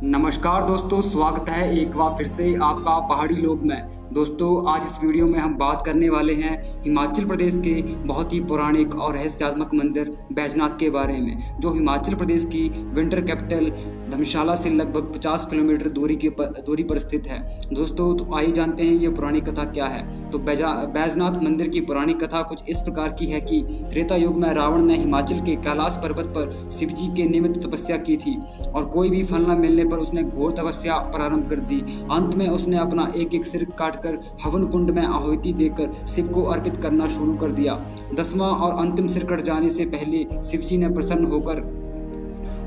नमस्कार दोस्तों, स्वागत है एक बार फिर से आपका पहाड़ी लोक में। दोस्तों, आज इस वीडियो में हम बात करने वाले हैं हिमाचल प्रदेश के बहुत ही पौराणिक और रहस्यात्मक मंदिर बैजनाथ के बारे में, जो हिमाचल प्रदेश की विंटर कैपिटल धर्मशाला से लगभग 50 किलोमीटर दूरी पर स्थित है। दोस्तों, तो आइए जानते हैं ये पुरानी कथा क्या है। तो बैजनाथ मंदिर की पुरानी कथा कुछ इस प्रकार की है कि त्रेता युग में रावण ने हिमाचल के कैलाश पर्वत पर शिव जी के निमित्त तपस्या की थी और कोई भी फल न मिलने पर उसने घोर तपस्या प्रारंभ कर दी। अंत में उसने अपना एक एक सिर काटकर हवन कुंड में आहुति देकर शिव को अर्पित करना शुरू कर दिया। 10वां और अंतिम सिर कट जाने से पहले शिव जी ने प्रसन्न होकर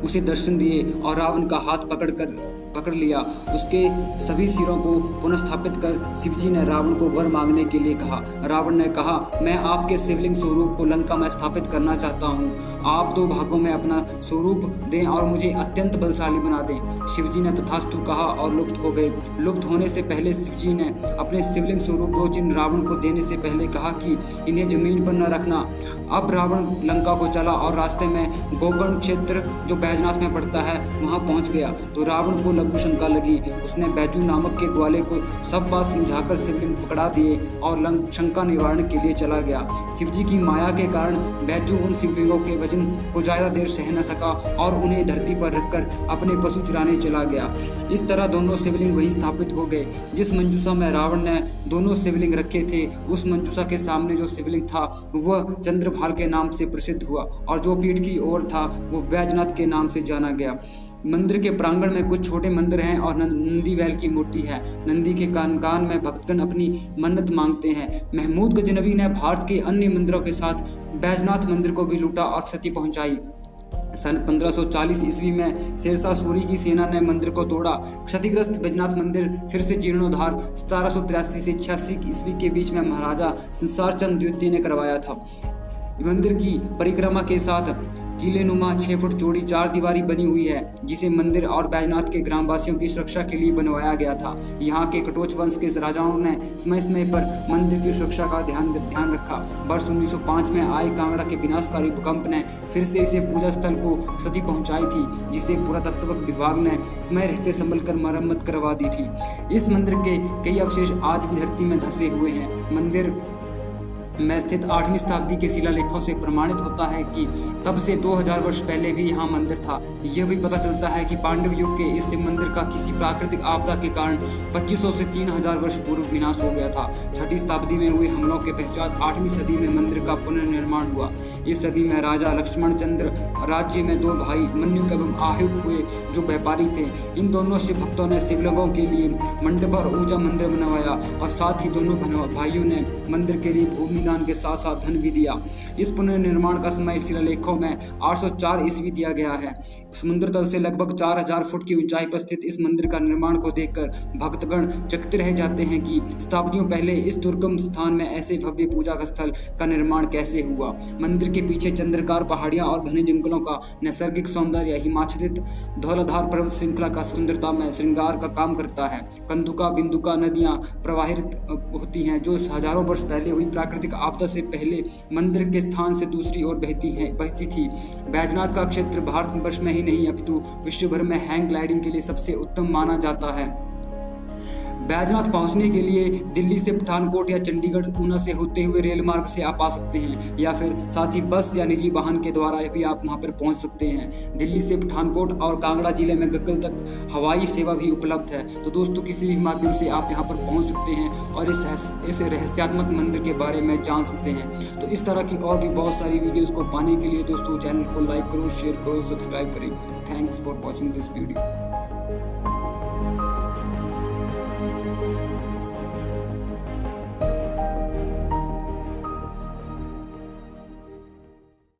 उसे दर्शन दिए और रावण का हाथ पकड़ लिया। उसके सभी सिरों को पुनर्स्थापित कर शिवजी ने रावण को वर मांगने के लिए कहा। रावण ने कहा, मैं आपके शिवलिंग स्वरूप को लंका में स्थापित करना चाहता हूँ। आप 2 भागों में अपना स्वरूप दें और मुझे अत्यंत बलशाली बना दें। शिवजी ने तथास्तु कहा और लुप्त हो गए। लुप्त होने से पहले शिवजी ने अपने शिवलिंग स्वरूप 2 चिन्ह रावण को देने से पहले कहा कि इन्हें जमीन पर न रखना। अब रावण लंका को चला और रास्ते में गोकर्ण क्षेत्र जो बैजनाथ में पड़ता है वहाँ पहुँच गया। तो रावण को लघु शंका लगी। उसने बैजू नामक के ग्वाले को सब बात समझाकर शिवलिंग पकड़ा दिए और शंका निवारण के लिए चला गया। शिवजी की माया के कारण बैजू उन शिवलिंगों के वजन को ज्यादा देर सह न सका और उन्हें धरती पर रखकर अपने पशु चराने चला गया। इस तरह दोनों शिवलिंग वहीं स्थापित हो गए। जिस मंजूषा में रावण ने दोनों शिवलिंग रखे थे, उस मंजूषा के सामने जो शिवलिंग था वह चंद्रभाल के नाम से प्रसिद्ध हुआ और जो पीठ की ओर था वो बैजनाथ के नाम से जाना गया। मंदिर के प्रांगण में कुछ छोटे मंदिर हैं और नंदी बैल की मूर्ति है। नंदी के कान में भक्तगण अपनी मन्नत मांगते हैं। महमूद गजनवी ने भारत के अन्य मंदिरों के साथ बैजनाथ मंदिर को भी लूटा और क्षति पहुंचाई। सन 1540 ईस्वी में शेरशाह सूरी की सेना ने मंदिर को तोड़ा। क्षतिग्रस्त बैजनाथ मंदिर फिर से जीर्णोद्धार 1783 से 86 ईस्वी के बीच में महाराजा संसार चंद द्वितीय ने करवाया था। मंदिर की परिक्रमा के साथ किलेनुमा 6 फुट चौड़ी 4 दीवारी बनी हुई है, जिसे मंदिर और बैजनाथ के ग्रामवासियों की सुरक्षा के लिए बनवाया गया था। यहाँ के कटोच वंश के राजाओं ने समय समय पर मंदिर की सुरक्षा का ध्यान रखा। वर्ष 1905 में आए कांगड़ा के विनाशकारी भूकंप ने फिर से इसे पूजा स्थल को क्षति पहुंचाई थी, जिसे पुरातत्व विभाग ने समय रहते संभल कर मरम्मत करवा दी थी। इस मंदिर के कई अवशेष आज भी धरती में धंसे हुए हैं। मंदिर में स्थित 8वीं शताब्दी के शिलालेखों से प्रमाणित होता है कि तब से 2000 वर्ष पहले भी यहाँ मंदिर था। यह भी पता चलता है कि पांडव युग के इस मंदिर का किसी प्राकृतिक आपदा के कारण 2500 से 3000 वर्ष पूर्व विनाश हो गया था। 6वीं शताब्दी में हुए हमलों के पश्चात 8वीं सदी में मंदिर का पुनर्निर्माण हुआ। इस सदी में राजा लक्ष्मण चंद्र राज्य में 2 भाई मन्युक एवं आहुक हुए, जो व्यापारी थे। इन दोनों शिव भक्तों ने शिवलिंगों के लिए मंडप और ऊंचा मंदिर बनवाया और साथ ही दोनों भाइयों ने मंदिर के लिए भूमि दान के साथ साथ धन भी दिया। इस पुनर्निर्माण का समय शिलालेखों में 804 ईस्वी दिया गया है। समुद्र तल से लगभग 4000 फुट की ऊंचाई पर स्थित इस मंदिर का निर्माण को देखकर भक्तगण चकित रह जाते हैं कि शताब्दियों पहले इस दुर्गम स्थान में ऐसे भव्य पूजा स्थल का निर्माण कैसे हुआ। मंदिर के पीछे चंद्रकार पहाड़ियां और घने जंगलों का नैसर्गिक सौंदर्य हिमाच्छादित धौलाधार पर्वत श्रृंखला का सुंदरता में श्रृंगार का काम करता है। कंदुका बिंदुका नदियां प्रवाहित होती हैं, जो हजारों वर्ष पहले हुई प्राकृतिक आपदा से पहले मंदिर के स्थान से दूसरी ओर बहती थी। बैजनाथ का क्षेत्र भारतवर्ष में ही नहीं अपितु विश्व भर में हैंग ग्लाइडिंग के लिए सबसे उत्तम माना जाता है। बैजनाथ पहुंचने के लिए दिल्ली से पठानकोट या चंडीगढ़ ऊना से होते हुए रेल मार्ग से आप आ सकते हैं, या फिर साथ ही बस या निजी वाहन के द्वारा भी आप वहां पर पहुंच सकते हैं। दिल्ली से पठानकोट और कांगड़ा जिले में गग्गल तक हवाई सेवा भी उपलब्ध है। तो दोस्तों, किसी भी माध्यम से आप यहां पर पहुंच सकते हैं और इस रहस्यात्मक मंदिर के बारे में जान सकते हैं। तो इस तरह की और भी बहुत सारी वीडियोज को पाने के लिए दोस्तों चैनल को लाइक करो, शेयर करो, सब्सक्राइब करें। Thanks for watching this video.